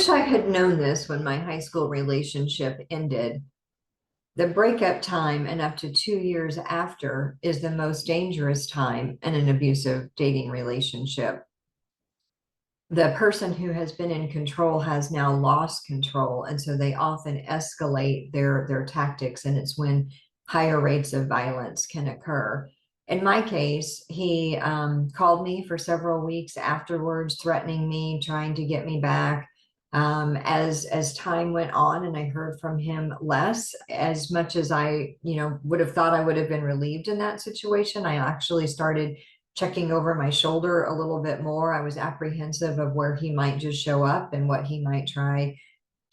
wish I had known this when my high school relationship ended. The breakup time and up to 2 years after is the most dangerous time in an abusive dating relationship. The person who has been in control has now lost control, and so they often escalate their tactics, and it's when higher rates of violence can occur. In my case, he called me for several weeks afterwards, threatening me, trying to get me back. As time went on, and I heard from him less, as much as I, would have thought I would have been relieved in that situation, I actually started checking over my shoulder a little bit more. I was apprehensive of where he might just show up and what he might try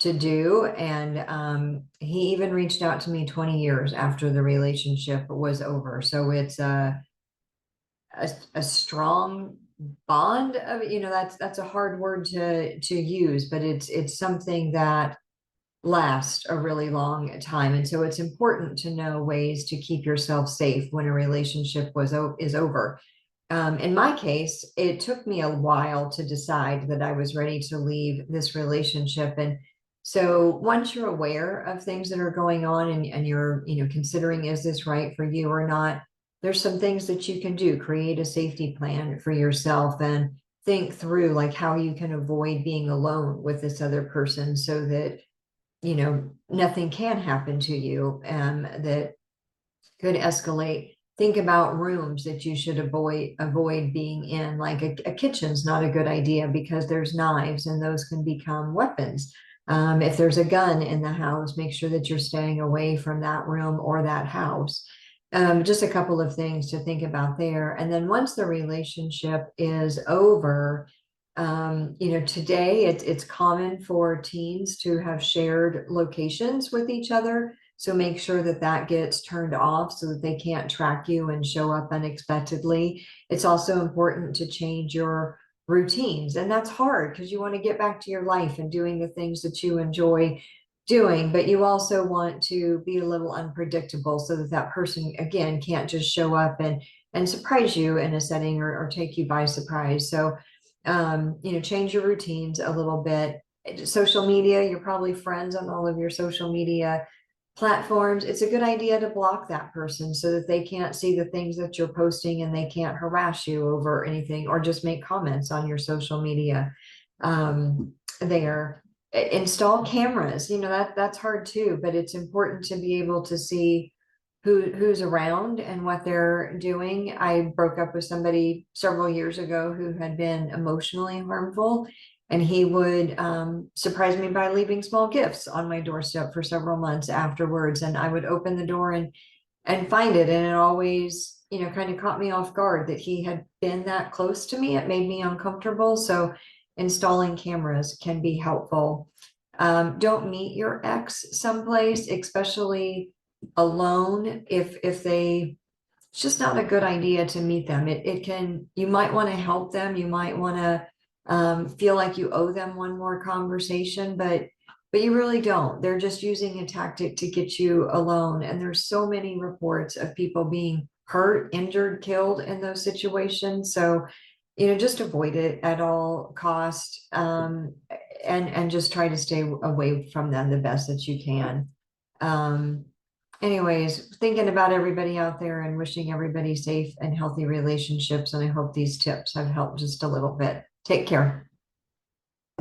to do. And he even reached out to me 20 years after the relationship was over. So it's a strong bond of, that's a hard word to use, but it's something that lasts a really long time. And so it's important to know ways to keep yourself safe when a relationship is over. In my case, it took me a while to decide that I was ready to leave this relationship. And so once you're aware of things that are going on, and you're, considering, is this right for you or not? There's some things that you can do. Create a safety plan for yourself and think through like how you can avoid being alone with this other person so that, nothing can happen to you that could escalate. Think about rooms that you should avoid being in. Like a kitchen's not a good idea because there's knives and those can become weapons. If there's a gun in the house, make sure that you're staying away from that room or that house. Just a couple of things to think about there. And then once the relationship is over, today it's common for teens to have shared locations with each other. So make sure that that gets turned off so that they can't track you and show up unexpectedly. It's also important to change your routines. And that's hard because you want to get back to your life and doing the things that you enjoy doing, but you also want to be a little unpredictable so that that person, again, can't just show up and surprise you in a setting or take you by surprise. So, change your routines a little bit. Social media, you're probably friends on all of your social media platforms. It's a good idea to block that person so that they can't see the things that you're posting and they can't harass you over anything or just make comments on your social media there. Install cameras, that's hard too, but it's important to be able to see who's around and what they're doing. I broke up with somebody several years ago who had been emotionally harmful, and he would surprise me by leaving small gifts on my doorstep for several months afterwards. And I would open the door and find it. And it always, kind of caught me off guard that he had been that close to me. It made me uncomfortable. So installing cameras can be helpful. Don't meet your ex someplace, especially alone. If they, it's just not a good idea to meet them. You might want to help them. You might want to feel like you owe them one more conversation, but you really don't. They're just using a tactic to get you alone. And there's so many reports of people being hurt, injured, killed in those situations. So, just avoid it at all cost, and just try to stay away from them the best that you can. Anyways, thinking about everybody out there and wishing everybody safe and healthy relationships. And I hope these tips have helped just a little bit. Take care.